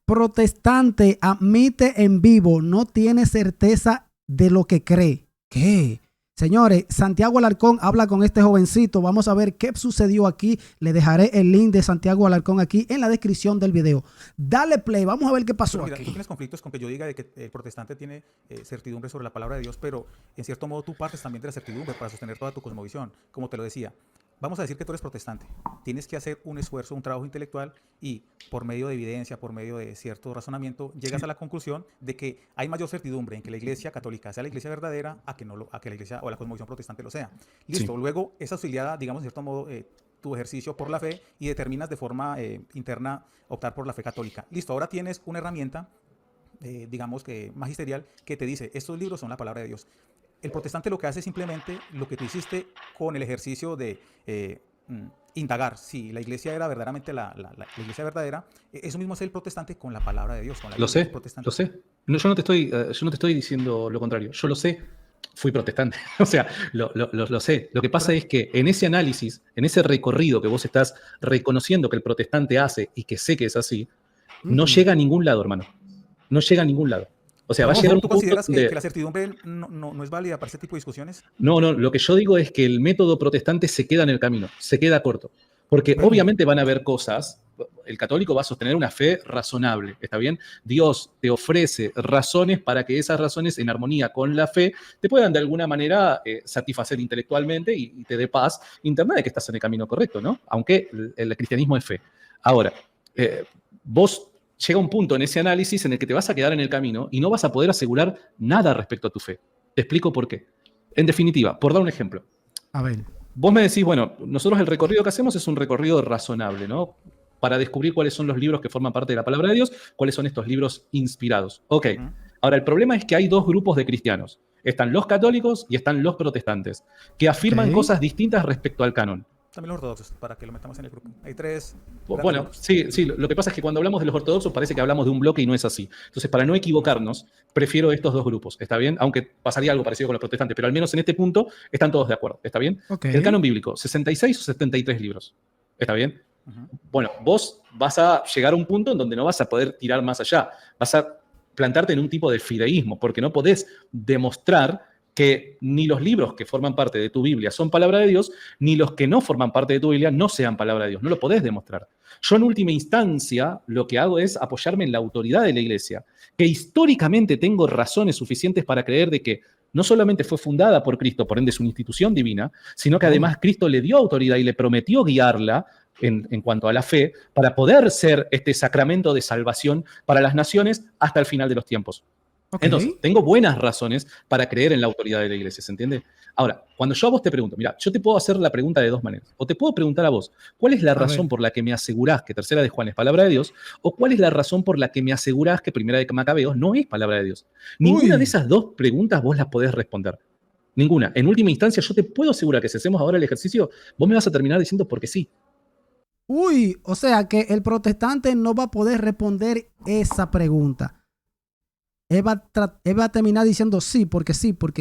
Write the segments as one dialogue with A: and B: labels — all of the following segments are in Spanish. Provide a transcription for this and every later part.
A: protestante admite en vivo, no tiene certeza de lo que cree. ¿Qué? Señores, Santiago Alarcón habla con este jovencito. Vamos a ver qué sucedió aquí. Le dejaré el link de Santiago Alarcón aquí en la descripción del video. Dale play, vamos a ver qué pasó
B: mira,
A: aquí.
B: tú tienes conflictos con que yo diga de que el protestante tiene certidumbre sobre la palabra de Dios, pero en cierto modo tú partes también de la certidumbre para sostener toda tu cosmovisión. Como te lo decía, vamos a decir que tú eres protestante. Tienes que hacer un esfuerzo, un trabajo intelectual y por medio de evidencia, por medio de cierto razonamiento, llegas a la conclusión de que hay mayor certidumbre en que la iglesia católica sea la iglesia verdadera a que la iglesia o la cosmovisión protestante lo sea. Listo,
C: Sí.
B: luego es auxiliada, digamos, en cierto modo, tu ejercicio por la fe y determinas de forma interna optar por la fe católica. Listo, ahora tienes una herramienta, digamos que magisterial, que te dice, estos libros son la palabra de Dios. El protestante lo que hace es simplemente lo que tú hiciste con el ejercicio de indagar si la iglesia era verdaderamente la iglesia verdadera. Eso mismo es el protestante con la palabra de Dios, con la
C: Lo
B: Biblia del
C: sé,
B: protestante.
C: lo sé. No, yo no te estoy diciendo lo contrario. Yo lo sé, fui protestante. O sea, lo sé. Lo que pasa es que en ese análisis, en ese recorrido que vos estás reconociendo que el protestante hace y que sé que es así, no llega a ningún lado, hermano. No llega a ningún lado. O sea, va a llegar un
B: ¿Tú
C: punto
B: consideras
C: donde...
B: que la certidumbre no es válida para este tipo de discusiones?
C: No, lo que yo digo es que el método protestante se queda en el camino, se queda corto. Porque
B: Bueno.
C: obviamente van a haber cosas, el católico va a sostener una fe razonable, ¿está bien? Dios te ofrece razones para que esas razones en armonía con la fe te puedan de alguna manera satisfacer intelectualmente y te dé paz interna de que estás en el camino correcto, ¿no? Aunque el cristianismo es fe. Ahora, vos llega un punto en ese análisis en el que te vas a quedar en el camino y no vas a poder asegurar nada respecto a tu fe. Te explico por qué. En definitiva, por dar un ejemplo.
A: A ver.
C: Vos me decís, bueno, nosotros el recorrido que hacemos es un recorrido razonable, ¿no? Para descubrir cuáles son los libros que forman parte de la palabra de Dios, cuáles son estos libros inspirados. Ok. Ahora, el problema es que hay dos grupos de cristianos. Están los católicos y están los protestantes, que afirman cosas distintas respecto al canon.
B: También los ortodoxos, para que lo metamos en el grupo. Hay tres.
C: Bueno, sí, lo que pasa es que cuando hablamos de los ortodoxos parece que hablamos de un bloque y no es así. Entonces, para no equivocarnos, prefiero estos dos grupos, ¿está bien? Aunque pasaría algo parecido con los protestantes, pero al menos en este punto están todos de acuerdo, ¿está bien?
A: Okay.
C: El canon bíblico, 66 o 73 libros, ¿está bien? Bueno, vos vas a llegar a un punto en donde no vas a poder tirar más allá. Vas a plantarte en un tipo de fideísmo, porque no podés demostrar que ni los libros que forman parte de tu Biblia son palabra de Dios, ni los que no forman parte de tu Biblia no sean palabra de Dios. No lo podés demostrar. Yo en última instancia lo que hago es apoyarme en la autoridad de la iglesia, que históricamente tengo razones suficientes para creer de que no solamente fue fundada por Cristo, por ende es una institución divina, sino que además Cristo le dio autoridad y le prometió guiarla en cuanto a la fe para poder ser este sacramento de salvación para las naciones hasta el final de los tiempos. Okay. Entonces, tengo buenas razones para creer en la autoridad de la iglesia, ¿se entiende? Ahora, cuando yo a vos te pregunto, mira, yo te puedo hacer la pregunta de dos maneras. O te puedo preguntar a vos, ¿cuál es la razón por la que me asegurás que Tercera de Juan es palabra de Dios? ¿O cuál es la razón por la que me asegurás que Primera de Macabeos no es palabra de Dios? Ninguna de esas dos preguntas vos las podés responder. Ninguna. En última instancia, yo te puedo asegurar que si hacemos ahora el ejercicio, vos me vas a terminar diciendo porque sí.
A: Uy, o sea que el protestante no va a poder responder esa pregunta. Él va a terminar diciendo sí, porque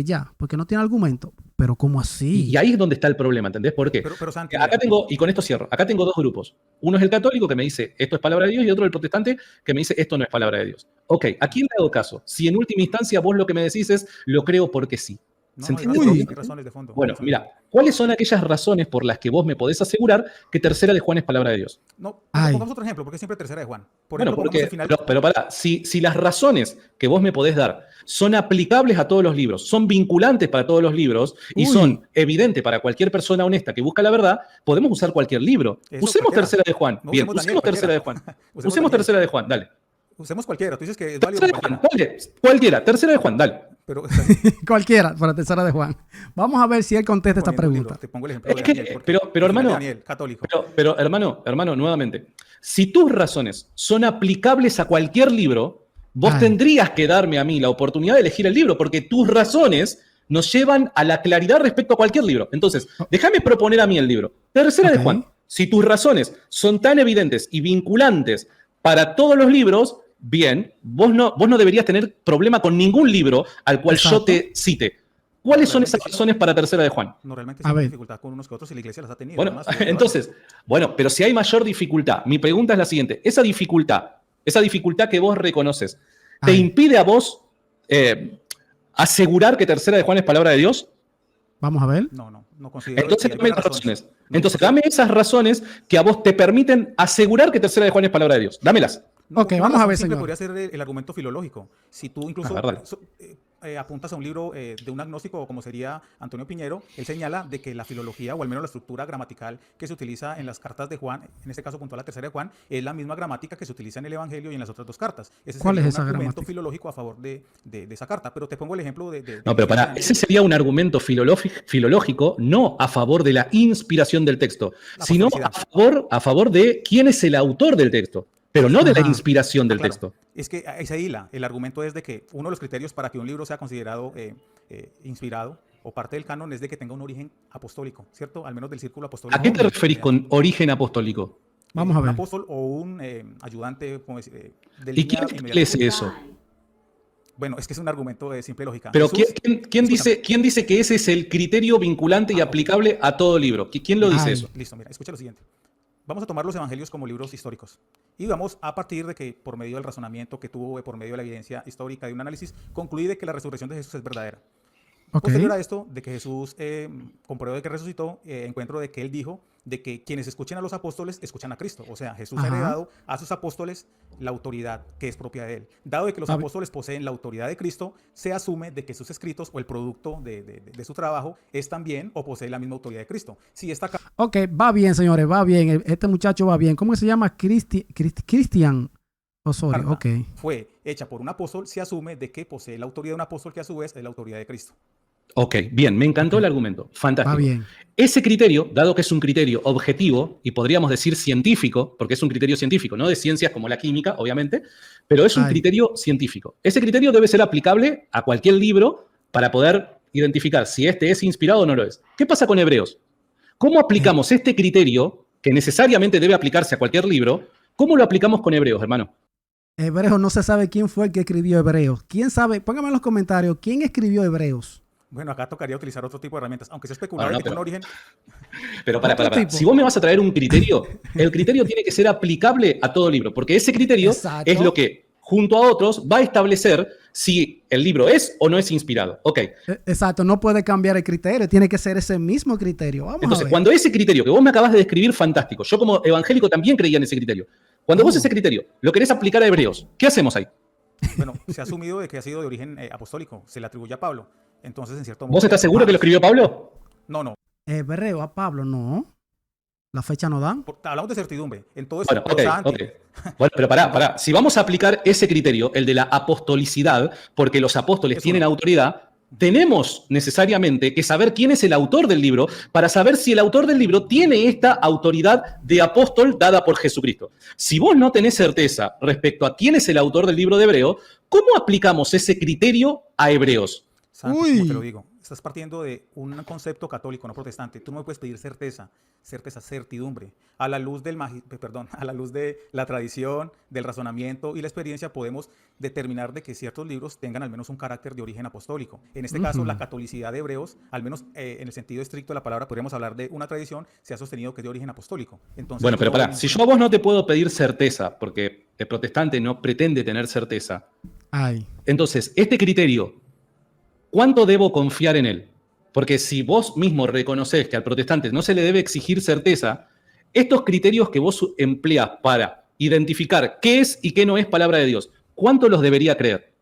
A: ya, porque no tiene argumento. Pero ¿cómo así?
C: Y ahí es donde está el problema, ¿entendés? ¿Por qué?
B: Pero Santi,
C: acá tengo, y con esto cierro, acá tengo dos grupos. Uno es el católico que me dice esto es palabra de Dios y otro el protestante que me dice esto no es palabra de Dios. Ok, ¿a quién le hago caso? Si en última instancia vos lo que me decís es lo creo porque sí.
B: No,
C: ¿Se entiende?
B: hay razones de fondo.
C: Bueno, mira, ¿cuáles son aquellas razones por las que vos me podés asegurar que Tercera de Juan es palabra de Dios?
B: No, pongamos otro ejemplo, porque siempre Tercera de Juan.
C: Bueno, porque, pero pará, si las razones que vos me podés dar son aplicables a todos los libros, son vinculantes para todos los libros y son evidentes para cualquier persona honesta que busca la verdad, podemos usar cualquier libro. Usemos Tercera de Juan. Bien, usemos Tercera de Juan. Usemos Tercera de Juan, dale.
B: Usemos cualquiera, tú dices que es válido.
C: Tercera de Juan, dale, cualquiera, Tercera de Juan, dale.
B: Pero,
A: cualquiera para Tercera de Juan. Vamos a ver si él contesta esta pregunta.
B: Te pongo el ejemplo de Daniel,
C: pero hermano,
B: Daniel, católico.
C: Pero hermano, nuevamente, si tus razones son aplicables a cualquier libro, vos tendrías que darme a mí la oportunidad de elegir el libro, porque tus razones nos llevan a la claridad respecto a cualquier libro. Entonces, déjame proponer a mí el libro. Tercera de Juan. Si tus razones son tan evidentes y vinculantes para todos los libros, bien, vos no deberías tener problema con ningún libro al cual yo te cite. ¿Cuáles son esas razones para Tercera de Juan?
B: No, realmente sí hay dificultad con unos que otros y la iglesia las ha tenido.
C: Bueno, entonces, pero si hay mayor dificultad, mi pregunta es la siguiente. ¿Esa dificultad esa dificultad que vos reconoces, ¿te
A: Ay.
C: impide a vos asegurar que Tercera de Juan es palabra de Dios?
A: Vamos a ver.
B: No considero.
C: Entonces,
B: que hay
C: dame
B: buenas
C: razones.
B: No
C: Entonces,
B: considero-
C: dame esas razones que a vos te permiten asegurar que Tercera de Juan es palabra de Dios. Dámelas.
A: Ok,
B: una
A: vamos a
B: razón
A: ver,
B: simple
A: señor.
B: podría ser el argumento filológico. Si tú incluso
C: A ver, dale.
B: apuntas a un libro de un agnóstico como sería Antonio Piñero, él señala de que la filología, o al menos la estructura gramatical que se utiliza en las cartas de Juan, en este caso puntual la Tercera de Juan, es la misma gramática que se utiliza en el Evangelio y en las otras dos cartas. Ese
A: ¿Cuál
B: sería
A: es esa
B: un argumento
A: gramática?
B: filológico a favor de esa carta. Pero te pongo el ejemplo de
C: No, pero pará, ese sería un argumento filológico no a favor de la inspiración del texto,
B: La
C: sino
B: apostolicidad.
C: a favor de quién es el autor del texto, pero no de la
A: Ajá.
C: inspiración del
B: Claro.
C: texto.
B: Es que ahí se hila. El argumento es de que uno de los criterios para que un libro sea considerado inspirado o parte del canon es de que tenga un origen apostólico, ¿cierto? Al menos del círculo apostólico.
C: ¿A qué te referís con origen apostólico?
A: Vamos a
B: Un
A: ver.
B: apóstol o un ayudante como de
C: ¿Y
B: línea
C: quién
B: inmediata.
C: establece eso?
B: Bueno, es que es un argumento de simple lógica.
C: Pero
B: Jesús-
C: ¿quién dice que ese es el criterio vinculante y aplicable a todo libro? ¿Quién lo dice
A: Ay.
C: eso?
B: Listo, mira, escucha lo siguiente. Vamos a tomar los evangelios como libros históricos. Y vamos a partir de que por medio del razonamiento que tuvo, por medio de la evidencia histórica de un análisis, concluí de que la resurrección de Jesús es verdadera.
A: Ok.
B: Posterior a esto, de que Jesús, con prueba de que resucitó, encuentro de que él dijo de que quienes escuchen a los apóstoles, escuchan a Cristo. O sea, Jesús ha
A: Ajá.
B: heredado a sus apóstoles la autoridad que es propia de él. Dado de que los
A: A ver.
B: apóstoles poseen la autoridad de Cristo, se asume de que sus escritos o el producto de su trabajo es también o posee la misma autoridad de Cristo. Si esta
A: Ok, va bien, señores, va bien. Este muchacho va bien. ¿Cómo se llama? Cristian Osorio.
B: carta
A: Ok.
B: fue hecha por un apóstol, se asume de que posee la autoridad de un apóstol que a su vez es la autoridad de Cristo.
C: Ok, bien, me encantó el argumento. Fantástico.
A: Va bien.
C: Ese criterio, dado que es un criterio objetivo y podríamos decir científico, porque es un criterio científico, no de ciencias como la química, obviamente, pero es un
A: Ay.
C: criterio científico. Ese criterio debe ser aplicable a cualquier libro para poder identificar si este es inspirado o no lo es. ¿Qué pasa con Hebreos? ¿Cómo aplicamos este criterio, que necesariamente debe aplicarse a cualquier libro, cómo lo aplicamos con Hebreos, hermano?
A: Hebreos, no se sabe quién fue el que escribió Hebreos. ¿Quién sabe? Póngame en los comentarios quién escribió Hebreos.
B: Bueno, acá tocaría utilizar otro tipo de herramientas, aunque se especulaba
C: No,
B: de que
C: pero-
B: tiene un origen.
C: Pero para.
A: Otro tipo.
C: Si vos me vas a traer un criterio, el criterio tiene que ser aplicable a todo libro, porque ese criterio
A: Exacto.
C: es lo que, junto a otros, va a establecer si el libro es o no es inspirado. Ok.
A: Exacto, no puede cambiar el criterio, tiene que ser ese mismo criterio. Vamos a
C: Entonces,
A: ver.
C: cuando ese criterio que vos me acabas de describir, fantástico. Yo como evangélico también creía en ese criterio. Cuando vos ese criterio lo querés aplicar a Hebreos, ¿qué hacemos ahí?
B: Bueno, se ha asumido de que ha sido de origen apostólico, se le atribuye a Pablo. Entonces, en cierto modo.
C: ¿Vos estás seguro que lo escribió Pablo?
B: No.
A: Hebreo a Pablo, no. La fecha no dan.
B: Hablamos de certidumbre. En todo eso,
C: Bueno, ok,
B: prosa
C: ok.
B: anti.
C: Bueno, pero pará. Si vamos a aplicar ese criterio, el de la apostolicidad, porque los apóstoles
B: Es
C: tienen
B: uno.
C: autoridad, tenemos necesariamente que saber quién es el autor del libro para saber si el autor del libro tiene esta autoridad de apóstol dada por Jesucristo. Si vos no tenés certeza respecto a quién es el autor del libro de Hebreo, ¿cómo aplicamos ese criterio a Hebreos?
B: Santi,
A: Uy.
B: como te lo digo, estás partiendo de un concepto católico, no protestante. Tú no me puedes pedir certeza, certidumbre. A la luz a la luz de la tradición, del razonamiento y la experiencia, podemos determinar de que ciertos libros tengan al menos un carácter de origen apostólico. En este caso, la catolicidad de Hebreos, al menos en el sentido estricto de la palabra, podríamos hablar de una tradición, se ha sostenido que es de origen apostólico. Entonces,
C: Bueno, pero
B: yo-
C: pará, si yo a vos no te puedo pedir certeza, porque el protestante no pretende tener certeza,
A: Ay.
C: entonces, este criterio, ¿cuánto debo confiar en él? Porque si vos mismo reconoces que al protestante no se le debe exigir certeza, estos criterios que vos empleas para identificar qué es y qué no es palabra de Dios, ¿cuánto los debería creer?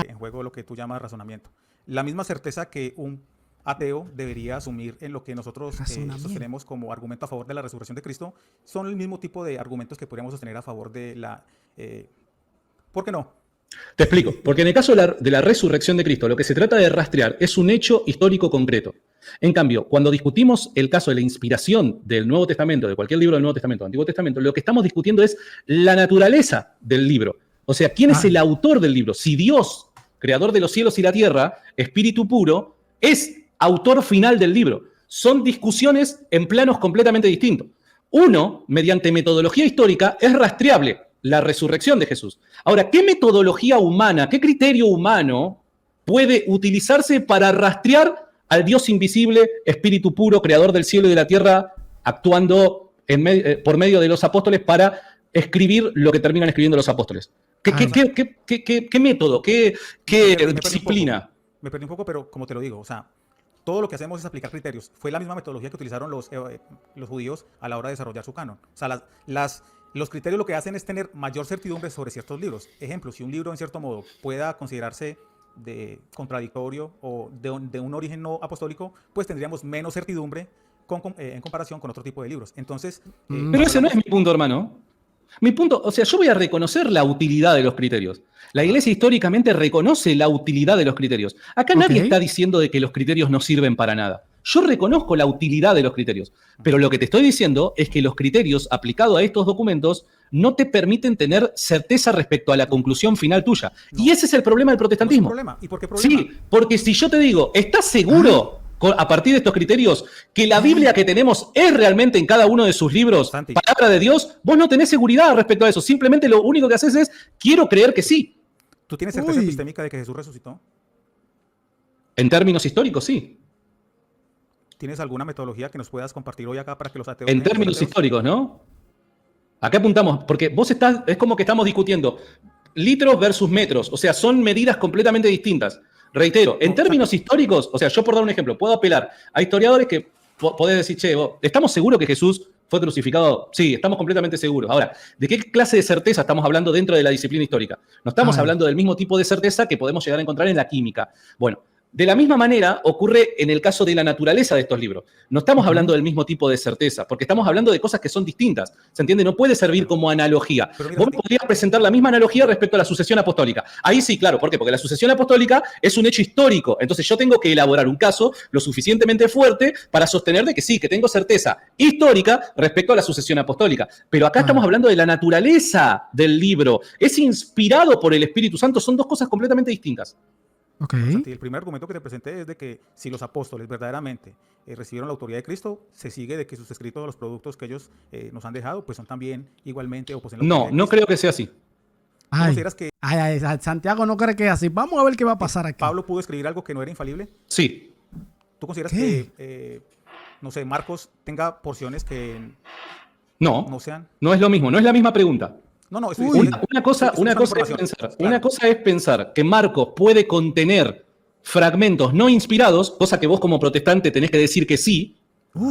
B: en juego lo que tú llamas razonamiento. La misma certeza que un ateo debería asumir en lo que nosotros
A: Razonamiento.
B: sostenemos como argumento a favor de la resurrección de Cristo, son el mismo tipo de argumentos que podríamos sostener a favor de la... ¿por qué no?
C: Te explico, porque en el caso de la resurrección de Cristo, lo que se trata de rastrear es un hecho histórico concreto. En cambio, cuando discutimos el caso de la inspiración del Nuevo Testamento, de cualquier libro del Nuevo Testamento, Antiguo Testamento, lo que estamos discutiendo es la naturaleza del libro. O sea, ¿quién es el autor del libro? Si Dios, creador de los cielos y la tierra, espíritu puro, es autor final del libro. Son discusiones en planos completamente distintos. Uno, mediante metodología histórica, es rastreable la resurrección de Jesús. Ahora, ¿qué metodología humana, qué criterio humano puede utilizarse para rastrear al Dios invisible, espíritu puro, creador del cielo y de la tierra, actuando por medio de los apóstoles para escribir lo que terminan escribiendo los apóstoles? ¿Qué método? ¿Qué disciplina?
B: Me perdí un poco, pero como te lo digo, o sea, todo lo que hacemos es aplicar criterios. Fue la misma metodología que utilizaron los judíos a la hora de desarrollar su canon. O sea, los criterios lo que hacen es tener mayor certidumbre sobre ciertos libros. Ejemplo, si un libro en cierto modo pueda considerarse de contradictorio o de un origen no apostólico, pues tendríamos menos certidumbre en comparación con otro tipo de libros. Entonces,
C: pero ese no es mi punto, hermano. Mi punto, o sea, yo voy a reconocer la utilidad de los criterios. La Iglesia históricamente reconoce la utilidad de los criterios. Acá nadie está diciendo de que los criterios no sirven para nada. Yo reconozco la utilidad de los criterios, pero lo que te estoy diciendo es que los criterios aplicados a estos documentos no te permiten tener certeza respecto a la conclusión final tuya. No. Y ese es el problema del protestantismo.
B: ¿No es un problema? ¿Y por qué problema?
C: Sí, porque si yo te digo, ¿estás seguro a partir de estos criterios que la Biblia que tenemos es realmente en cada uno de sus libros
B: Santi,
C: palabra de Dios? Vos no tenés seguridad respecto a eso. Simplemente lo único que haces es, quiero creer que sí.
B: ¿Tú tienes certeza epistémica de que Jesús resucitó?
C: En términos históricos, sí.
B: ¿Tienes alguna metodología que nos puedas compartir hoy acá para que los ateos...
C: En términos históricos, ¿no? Acá apuntamos, porque vos es como que estamos discutiendo litros versus metros. O sea, son medidas completamente distintas. Reitero, en términos históricos, o sea, yo por dar un ejemplo, puedo apelar a historiadores que podés decir, che, ¿estamos seguros que Jesús fue crucificado? Sí, estamos completamente seguros. Ahora, ¿de qué clase de certeza estamos hablando dentro de la disciplina histórica? No estamos hablando del mismo tipo de certeza que podemos llegar a encontrar en la química. Bueno, de la misma manera ocurre en el caso de la naturaleza de estos libros. No estamos hablando del mismo tipo de certeza, porque estamos hablando de cosas que son distintas. ¿Se entiende? No puede servir como analogía. Vos podrías presentar la misma analogía respecto a la sucesión apostólica. Ahí sí, claro. ¿Por qué? Porque la sucesión apostólica es un hecho histórico. Entonces yo tengo que elaborar un caso lo suficientemente fuerte para sostener de que sí, que tengo certeza histórica respecto a la sucesión apostólica. Pero acá estamos hablando de la naturaleza del libro. Es inspirado por el Espíritu Santo. Son dos cosas completamente distintas.
B: El primer argumento que te presenté es de que si los apóstoles verdaderamente recibieron la autoridad de Cristo, se sigue de que sus escritos, los productos que ellos nos han dejado, pues son también igualmente o poseen la autoridad de Cristo.
C: No creo que sea así.
A: Santiago no cree que es así. Vamos a ver qué va a pasar aquí.
B: ¿Pablo pudo escribir algo que no era infalible?
C: Sí.
B: ¿Tú consideras que, no sé, Marcos tenga porciones que no sean?
C: No es lo mismo, no es la misma pregunta. Una cosa es pensar que Marcos puede contener fragmentos no inspirados, cosa que vos como protestante tenés que decir que sí.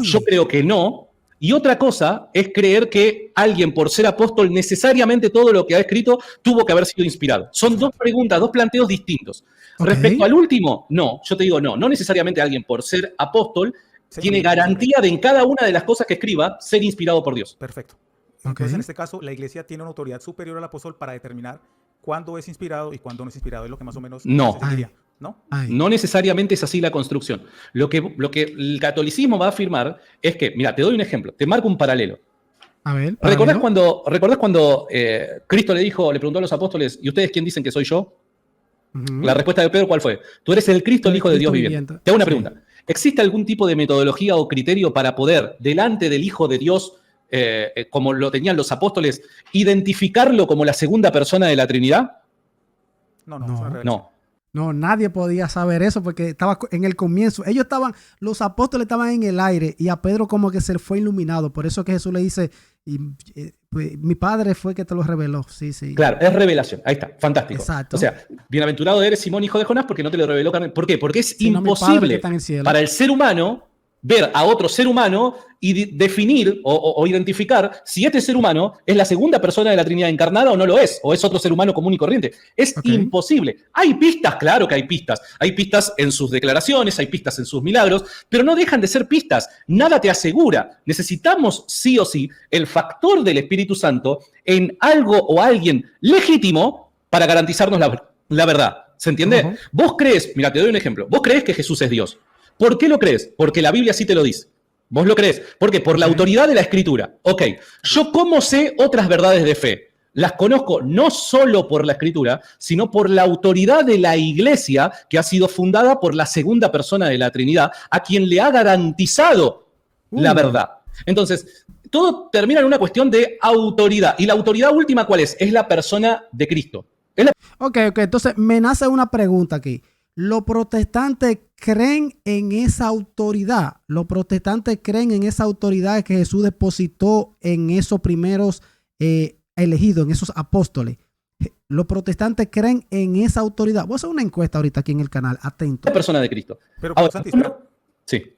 C: Yo creo que no. Y otra cosa es creer que alguien, por ser apóstol, necesariamente todo lo que ha escrito tuvo que haber sido inspirado. Son dos preguntas, dos planteos distintos. Respecto al último, no. Yo te digo no necesariamente alguien, por ser apóstol, tiene garantía de en cada una de las cosas que escriba ser inspirado por Dios.
B: Perfecto. Entonces, en este caso, la Iglesia tiene una autoridad superior al apóstol para determinar cuándo es inspirado y cuándo no es inspirado. Es lo que más o menos se diría, ¿no?
C: No necesariamente es así la construcción. Lo que el catolicismo va a afirmar es que, mira, te doy un ejemplo, te marco un paralelo.
A: A ver,
C: ¿Recordás cuando Cristo le preguntó a los apóstoles, ¿y ustedes quién dicen que soy yo? La respuesta de Pedro, ¿cuál fue? Tú eres el Cristo, el Hijo de Dios viviente. Te hago una pregunta. ¿Existe algún tipo de metodología o criterio para poder, delante del Hijo de Dios, como lo tenían los apóstoles, identificarlo como la segunda persona de la Trinidad?
A: No, nadie podía saber eso porque estaba en el comienzo. Los apóstoles estaban en el aire y a Pedro como que se le fue iluminado. Por eso que Jesús le dice, mi Padre fue que te lo reveló. Sí.
C: Claro, es revelación. Ahí está, fantástico.
A: Exacto.
C: O sea, bienaventurado eres, Simón, hijo de Jonás, porque no te lo reveló carne. ¿Por qué? Porque es imposible para el ser humano ver a otro ser humano y definir o identificar si este ser humano es la segunda persona de la Trinidad encarnada o no lo es, o es otro ser humano común y corriente. Es imposible. Hay pistas, claro que hay pistas. Hay pistas en sus declaraciones, hay pistas en sus milagros, pero no dejan de ser pistas. Nada te asegura. Necesitamos sí o sí el factor del Espíritu Santo en algo o alguien legítimo para garantizarnos la verdad. ¿Se entiende? Vos crees, mira, te doy un ejemplo. Vos crees que Jesús es Dios. ¿Por qué lo crees? Porque la Biblia sí te lo dice. ¿Vos lo crees? ¿Por qué? Por la autoridad de la Escritura. Ok. ¿Yo cómo sé otras verdades de fe? Las conozco no solo por la Escritura, sino por la autoridad de la Iglesia que ha sido fundada por la segunda persona de la Trinidad, a quien le ha garantizado la verdad. Entonces, todo termina en una cuestión de autoridad. ¿Y la autoridad última cuál es? Es la persona de Cristo.
A: Ok. Entonces, me nace una pregunta aquí. ¿Los protestantes creen en esa autoridad? ¿Los protestantes creen en esa autoridad que Jesús depositó en esos primeros elegidos, en esos apóstoles, los protestantes creen en esa autoridad. Voy a hacer una encuesta ahorita aquí en el canal, atento.
C: La persona de Cristo.
B: Pero,
C: Ahora,
B: Santi, espera.
C: sí.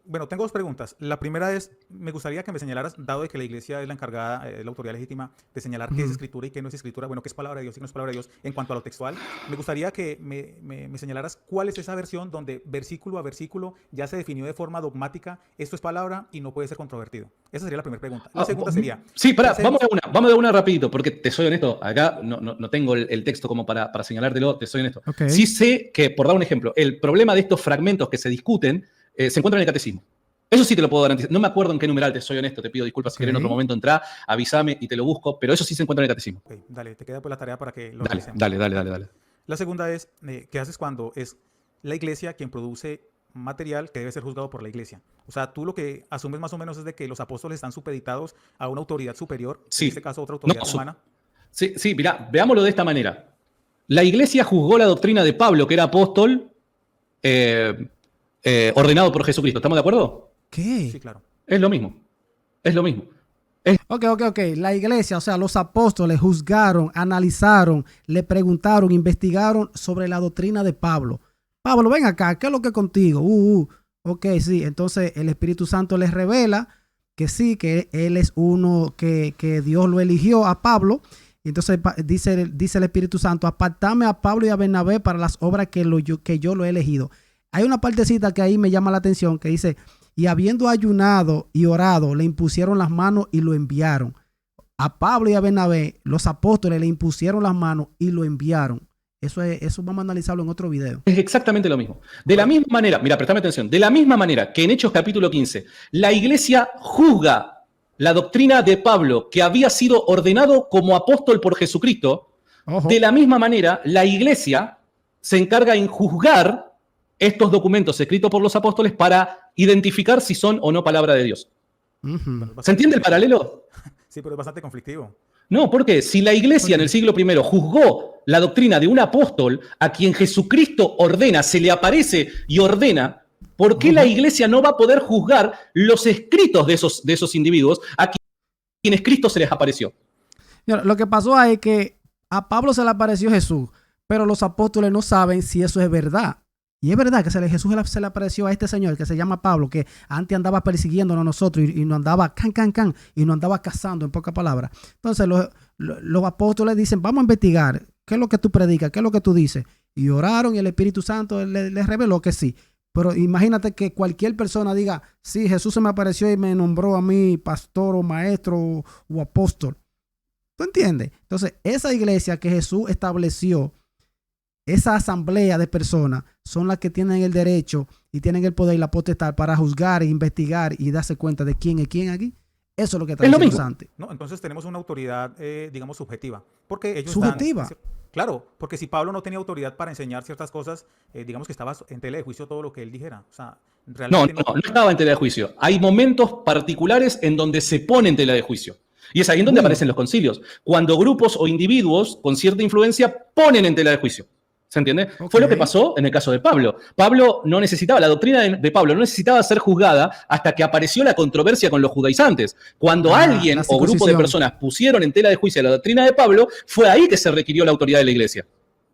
B: Bueno, tengo dos preguntas. La primera es, me gustaría que me señalaras, dado de que la iglesia es la encargada, la autoridad legítima, de señalar qué es escritura y qué no es escritura, bueno, qué es palabra de Dios y qué no es palabra de Dios, en cuanto a lo textual, me gustaría que me señalaras cuál es esa versión donde versículo a versículo ya se definió de forma dogmática, esto es palabra y no puede ser controvertido. Esa sería la primera pregunta. La segunda sería...
C: Sí, pará, vamos de una rapidito, porque te soy honesto, acá no tengo el texto como para señalártelo, te soy honesto.
A: Okay.
C: Sí sé que, por dar un ejemplo, el problema de estos fragmentos que se discuten se encuentra en el catecismo. Eso sí te lo puedo garantizar. No me acuerdo en qué numeral, te soy honesto, te pido disculpas. Si querés en otro momento entrar, avísame y te lo busco, pero eso sí se encuentra en el catecismo.
B: Okay, dale, te queda pues la tarea para que lo
C: Dale,
B: revisemos.
C: dale.
B: La segunda es, ¿qué haces cuando es la iglesia quien produce material que debe ser juzgado por la iglesia? O sea, tú lo que asumes más o menos es de que los apóstoles están supeditados a una autoridad superior,
C: Sí.
B: en este caso otra autoridad humana.
C: Sí, mirá, veámoslo de esta manera. La iglesia juzgó la doctrina de Pablo, que era apóstol, ordenado por Jesucristo. ¿Estamos de acuerdo?
A: ¿Qué?
B: Sí, claro.
C: Es lo mismo.
A: Ok. La iglesia, o sea, los apóstoles juzgaron, analizaron, le preguntaron, investigaron sobre la doctrina de Pablo. Pablo, ven acá, ¿qué es lo que es contigo? Ok, sí. Entonces el Espíritu Santo les revela que sí, que él es uno, que Dios lo eligió a Pablo. Y entonces dice el Espíritu Santo, apartame a Pablo y a Bernabé para las obras que yo lo he elegido. Hay una partecita que ahí me llama la atención que dice, y habiendo ayunado y orado, le impusieron las manos y lo enviaron. A Pablo y a Bernabé, los apóstoles le impusieron las manos y lo enviaron. Eso vamos a analizarlo en otro video.
C: Es exactamente lo mismo. De la misma manera, mira, prestame atención, de la misma manera que en Hechos capítulo 15, la iglesia juzga la doctrina de Pablo, que había sido ordenado como apóstol por Jesucristo,
A: Ojo.
C: De la misma manera, la iglesia se encarga en juzgar estos documentos escritos por los apóstoles para identificar si son o no palabra de Dios. ¿Se entiende el paralelo?
B: Sí, pero es bastante conflictivo.
C: No, porque si la iglesia en el siglo I juzgó la doctrina de un apóstol a quien Jesucristo ordena, se le aparece y ordena, ¿por qué la iglesia no va a poder juzgar los escritos de esos individuos a quienes Cristo se les apareció?
A: Lo que pasó es que a Pablo se le apareció Jesús, pero los apóstoles no saben si eso es verdad. Y es verdad que Jesús se le apareció a este señor que se llama Pablo, que antes andaba persiguiéndonos a nosotros y nos andaba y nos andaba cazando, en pocas palabras. Entonces los apóstoles dicen, vamos a investigar, ¿qué es lo que tú predicas? ¿Qué es lo que tú dices? Y oraron y el Espíritu Santo les reveló que sí. Pero imagínate que cualquier persona diga, sí, Jesús se me apareció y me nombró a mí pastor o maestro o apóstol. ¿Tú entiendes? Entonces, esa iglesia que Jesús estableció, esa asamblea de personas son las que tienen el derecho y tienen el poder y la potestad para juzgar e investigar y darse cuenta de quién es quién aquí. Eso es lo que está diciendo Santi.
B: No, entonces tenemos una autoridad, digamos, subjetiva. Porque ellos
A: ¿Subjetiva?
B: Claro, porque si Pablo no tenía autoridad para enseñar ciertas cosas, digamos que estaba en tela de juicio todo lo que él dijera. O sea, realmente
C: no estaba en tela de juicio. Hay momentos particulares en donde se pone en tela de juicio. Y es ahí en donde aparecen los concilios. Cuando grupos o individuos con cierta influencia ponen en tela de juicio. ¿Se entiende? Okay. Fue lo que pasó en el caso de Pablo. Pablo no necesitaba, la doctrina de Pablo no necesitaba ser juzgada hasta que apareció la controversia con los judaizantes. Cuando alguien o grupo de personas pusieron en tela de juicio la doctrina de Pablo, fue ahí que se requirió la autoridad de la iglesia.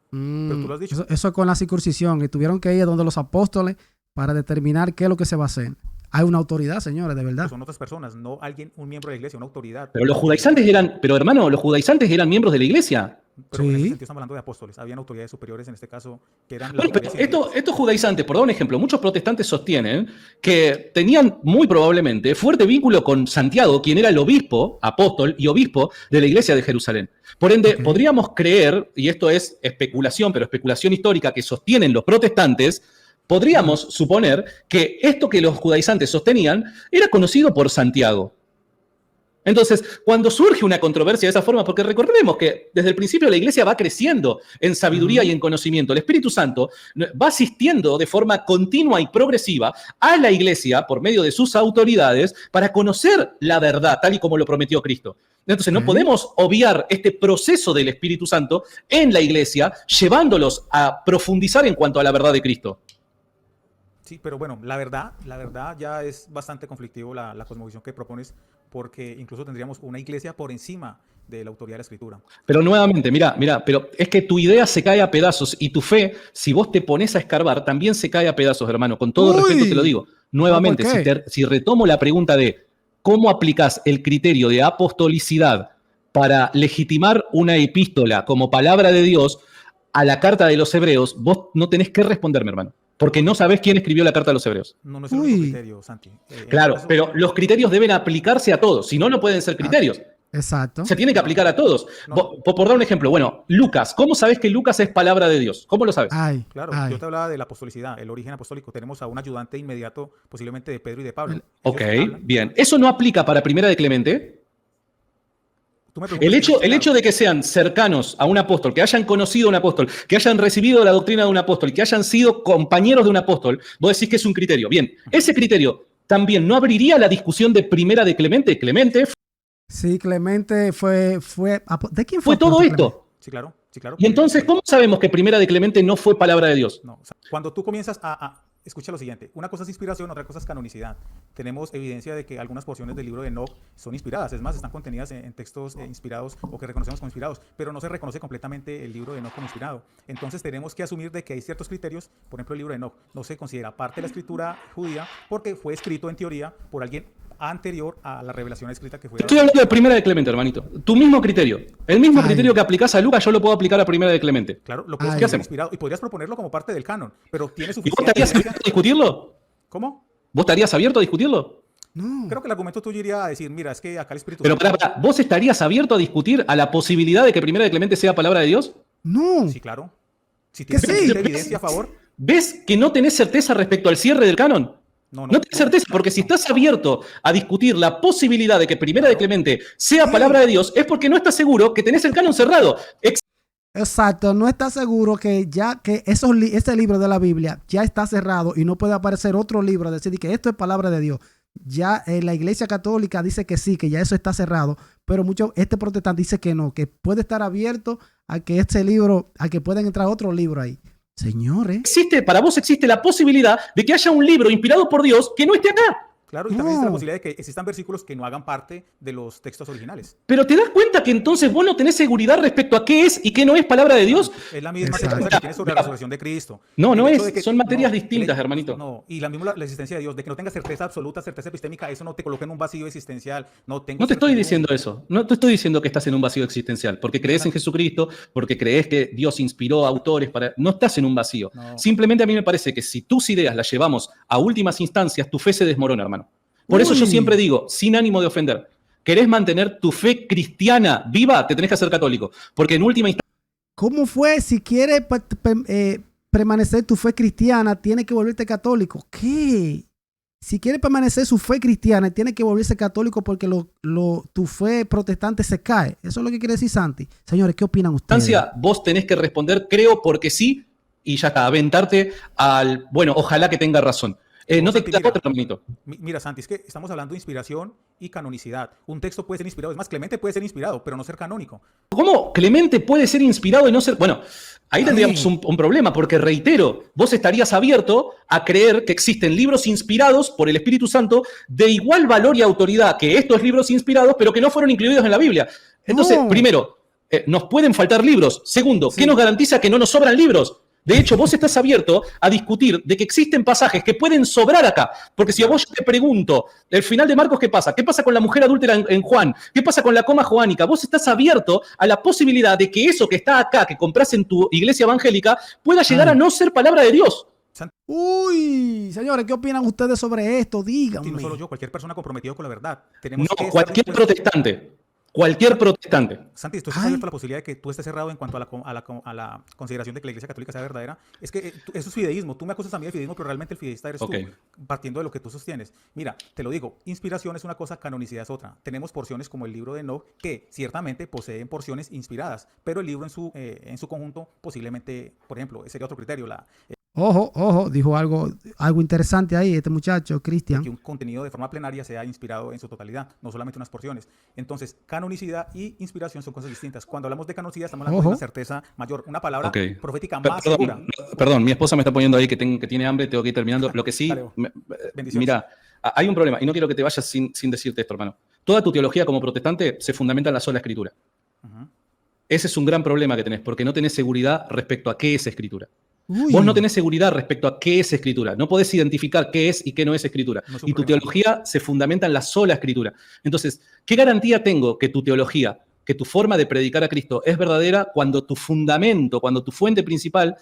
B: Pero tú lo has dicho.
A: Eso con la circuncisión, que tuvieron que ir donde los apóstoles para determinar qué es lo que se va a hacer. Hay una autoridad, señores, de verdad.
B: Son otras personas, no un miembro de la iglesia, una autoridad.
C: Pero los judaizantes los judaizantes eran miembros de la iglesia.
B: Pero en ese sentido estamos hablando de apóstoles. Habían autoridades superiores en este caso que eran la
C: iglesia. Estos judaizantes, por dar un ejemplo, muchos protestantes sostienen que tenían muy probablemente fuerte vínculo con Santiago, quien era el obispo, apóstol y obispo de la iglesia de Jerusalén. Por ende, podríamos creer, y esto es especulación, pero especulación histórica que sostienen los protestantes, podríamos suponer que esto que los judaizantes sostenían era conocido por Santiago. Entonces, cuando surge una controversia de esa forma, porque recordemos que desde el principio la iglesia va creciendo en sabiduría y en conocimiento, el Espíritu Santo va asistiendo de forma continua y progresiva a la iglesia por medio de sus autoridades para conocer la verdad, tal y como lo prometió Cristo. Entonces, no podemos obviar este proceso del Espíritu Santo en la iglesia, llevándolos a profundizar en cuanto a la verdad de Cristo.
B: Sí, pero bueno, la verdad ya es bastante conflictivo la cosmovisión que propones, porque incluso tendríamos una iglesia por encima de la autoridad de la escritura.
C: Pero nuevamente, mira, pero es que tu idea se cae a pedazos y tu fe, si vos te pones a escarbar, también se cae a pedazos, hermano. Con todo respeto te lo digo. Nuevamente,
A: ¿por qué?
C: si retomo la pregunta de cómo aplicás el criterio de apostolicidad para legitimar una epístola como palabra de Dios a la carta de los hebreos, vos no tenés que responderme, hermano. Porque no sabés quién escribió la carta de los hebreos.
B: No, no es el único criterio, Santi.
C: Claro, pero los criterios deben aplicarse a todos, si no, no pueden ser criterios.
A: Exacto.
C: Se tiene que aplicar a todos.
B: No.
C: Por dar un ejemplo, bueno, Lucas, ¿cómo sabes que Lucas es palabra de Dios? ¿Cómo lo sabes?
A: Ay,
B: Claro,
A: ay.
B: yo te hablaba de la apostolicidad, el origen apostólico. Tenemos a un ayudante inmediato, posiblemente de Pedro y de Pablo.
C: Ok,
B: Ellos hablan.
C: bien. ¿Eso no aplica para Primera de Clemente?
B: Tú me preguntas
C: El
B: si es
C: hecho de que sean cercanos a un apóstol, que hayan conocido a un apóstol, que hayan recibido la doctrina de un apóstol, que hayan sido compañeros de un apóstol, vos decís que es un criterio. Bien, ese criterio también no abriría la discusión de Primera de Clemente. Clemente
A: Sí, Clemente fue. ¿De quién
C: fue todo
A: apóstol Clemente?
C: esto.
B: Sí, claro, sí, claro.
C: Y entonces, ¿cómo sabemos que Primera de Clemente no fue palabra de Dios?
B: No, o sea, cuando tú comienzas escucha lo siguiente, una cosa es inspiración, otra cosa es canonicidad. Tenemos evidencia de que algunas porciones del libro de Enoch son inspiradas, es más, están contenidas en textos inspirados o que reconocemos como inspirados, pero no se reconoce completamente el libro de Enoch como inspirado. Entonces tenemos que asumir de que hay ciertos criterios, por ejemplo el libro de Enoch no se considera parte de la escritura judía porque fue escrito en teoría por alguien anterior a la revelación escrita que fue
C: Estoy hablando de Primera de Clemente, hermanito. Tu mismo criterio. El mismo criterio que aplicás a Lucas, yo lo puedo aplicar a Primera de Clemente.
B: Claro, lo puedes
A: Ay.
C: ¿Qué
B: hacer
C: hacemos?
B: inspirado y podrías proponerlo como parte del canon, pero tiene
C: ¿Y vos
B: suficiente
C: estarías
B: evidencia.
C: abierto a discutirlo?
B: ¿Cómo?
C: ¿Vos estarías abierto a discutirlo?
A: No.
B: Creo que el argumento tuyo iría a decir, mira, es que acá el Espíritu
C: Pero
B: Santo...
C: pará, ¿vos estarías abierto a discutir a la posibilidad de que Primera de Clemente sea palabra de Dios?
A: No.
B: Sí, claro. Si
A: Que
B: tienes
A: sí.
B: suficiente evidencia a favor,
C: ¿Ves que no tenés certeza respecto al cierre del canon?
B: no.
C: No tenés certeza, porque si estás abierto a discutir la posibilidad de que Primera de Clemente sea palabra de Dios, es porque no estás seguro que tenés el canon cerrado.
A: Exacto, no está seguro que ya que ese libro de la Biblia ya está cerrado y no puede aparecer otro libro a decir que esto es palabra de Dios. Ya la Iglesia Católica dice que sí, que ya eso está cerrado, pero este protestante dice que no, que puede estar abierto a que este libro, a que puedan entrar otro libro ahí. Señores.
C: Para vos existe la posibilidad de que haya un libro inspirado por Dios que no esté acá.
B: Claro, y también existe la posibilidad de que existan versículos que no hagan parte de los textos originales.
C: Pero ¿te das cuenta que entonces vos no tenés seguridad respecto a qué es y qué no es palabra de Dios?
B: Es la misma
A: Exacto.
B: certeza que tienes sobre la resurrección de Cristo.
C: No,
B: El
C: no
B: hecho
C: es.
B: de que-
C: Son materias
B: no,
C: distintas,
B: el-
C: hermanito.
B: No, y la misma la existencia de Dios, de que no tengas certeza absoluta, certeza epistémica, eso no te coloca en un vacío existencial. No, tengo
C: No te estoy
B: certeza.
C: diciendo eso. No te estoy diciendo que estás en un vacío existencial, porque crees en Jesucristo, porque crees que Dios inspiró a autores para... No estás en un vacío.
B: No.
C: Simplemente a mí me parece que si tus ideas las llevamos a últimas instancias, tu fe se desmorona, hermano. Por eso yo
A: Uy.
C: siempre digo, sin ánimo de ofender, ¿querés mantener tu fe cristiana viva? Te tenés que hacer católico. Porque en última instancia...
A: ¿Cómo fue? Si quieres permanecer tu fe cristiana, tiene que volverte católico. ¿Qué? Si quiere permanecer su fe cristiana, tiene que volverse católico porque tu fe protestante se cae. Eso es lo que quiere decir Santi. Señores, ¿qué opinan ustedes?
C: Vos tenés que responder, creo, porque sí, y ya está, aventarte al, bueno, ojalá que tenga razón. No te
B: Santi,
C: queda
B: mira.
C: otra, hermanito.
B: Mira, Santi, es que estamos hablando de inspiración y canonicidad. Un texto puede ser inspirado, es más, Clemente puede ser inspirado, pero no ser canónico.
C: ¿Cómo Clemente puede ser inspirado y no ser...? Bueno, ahí tendríamos un problema, porque reitero, vos estarías abierto a creer que existen libros inspirados por el Espíritu Santo de igual valor y autoridad que estos libros inspirados, pero que no fueron incluidos en la Biblia. Entonces,
A: No.
C: primero, nos pueden faltar libros. Segundo, ¿qué nos garantiza que no nos sobran libros? De hecho, vos estás abierto a discutir de que existen pasajes que pueden sobrar acá. Porque si a vos yo te pregunto, el final de Marcos, ¿qué pasa? ¿Qué pasa con la mujer adúltera en Juan? ¿Qué pasa con la coma joánica? Vos estás abierto a la posibilidad de que eso que está acá, que compras en tu iglesia evangélica, pueda llegar a no ser palabra de Dios.
A: Uy, señores, ¿qué opinan ustedes sobre esto?
B: Y
A: Díganme.
B: no solo yo, cualquier persona comprometida con la verdad. Tenemos que
C: No,
B: estar
C: cualquier
B: dispuestos-
C: protestante. Cualquier protestante.
B: Santi, tú estás
A: Ay.
B: abierto a la posibilidad de que tú estés cerrado en cuanto a la consideración de que la Iglesia Católica sea verdadera. Es que eso es fideísmo. Tú me acusas a mí de fideísmo, pero realmente el fideísta eres
C: Ok.
B: tú, partiendo de lo que tú sostienes. Mira, te lo digo, inspiración es una cosa, canonicidad es otra. Tenemos porciones como el libro de Enoch que ciertamente poseen porciones inspiradas, pero el libro en su conjunto posiblemente, por ejemplo, sería otro criterio,
A: Ojo, dijo algo interesante ahí este muchacho, Cristian.
B: que un contenido de forma plenaria sea inspirado en su totalidad, no solamente unas porciones. Entonces, canonicidad y inspiración son cosas distintas. Cuando hablamos de canonicidad, estamos hablando de
A: Ojo.
B: una certeza mayor, una palabra
C: Ok.
B: profética más
C: Perdón,
B: segura.
C: perdón, mi esposa me está poniendo ahí que tiene hambre, tengo que ir terminando. Lo que sí,
B: Dale, bendiciones.
C: mira, hay un problema y no quiero que te vayas sin decirte esto, hermano. Toda tu teología como protestante se fundamenta en la sola escritura. Ese es un gran problema que tenés, porque no tenés seguridad respecto a qué es escritura.
A: Uy.
C: Vos no tenés seguridad respecto a qué es escritura. No podés identificar qué es y qué no es escritura.
B: No es
C: Y tu
B: supremo.
C: teología se fundamenta en la sola escritura. Entonces, ¿qué garantía tengo que tu teología, que tu forma de predicar a Cristo es verdadera cuando tu fundamento, cuando tu fuente principal,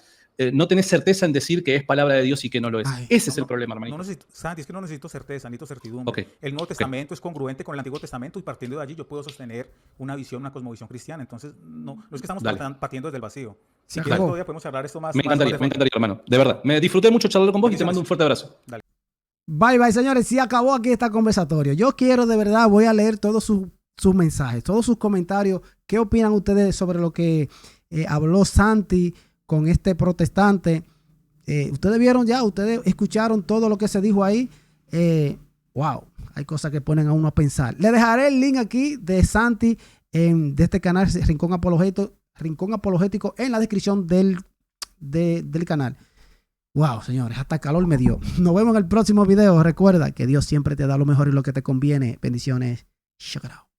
C: no tenés certeza en decir que es palabra de Dios y que no lo es?
A: Ay,
C: Ese es el problema, hermanito.
B: No necesito, Santi, es que no necesito certeza, necesito certidumbre.
C: Ok.
B: El Nuevo Testamento es congruente con el Antiguo Testamento y partiendo de allí yo puedo sostener una visión, una cosmovisión cristiana. Entonces, no es que estamos
C: Dale.
B: partiendo desde el vacío. Si
A: Se
B: quieres,
A: acabó.
B: todavía podemos hablar esto más.
C: Me
B: más
C: encantaría, hermano. De verdad. Me disfruté mucho charlar con vos y te mando un fuerte abrazo.
A: Bye, bye, señores. Sí acabó aquí esta conversatorio. Yo quiero, de verdad, voy a leer todos sus mensajes, todos sus comentarios. ¿Qué opinan ustedes sobre lo que habló Santi con este protestante? Ustedes vieron ya, ustedes escucharon todo lo que se dijo ahí. Wow, hay cosas que ponen a uno a pensar. Le dejaré el link aquí de Santi, de este canal Rincón Apologético en la descripción del canal. Wow, señores, hasta calor me dio. Nos vemos en el próximo video. Recuerda que Dios siempre te da lo mejor y lo que te conviene. Bendiciones. Check it out.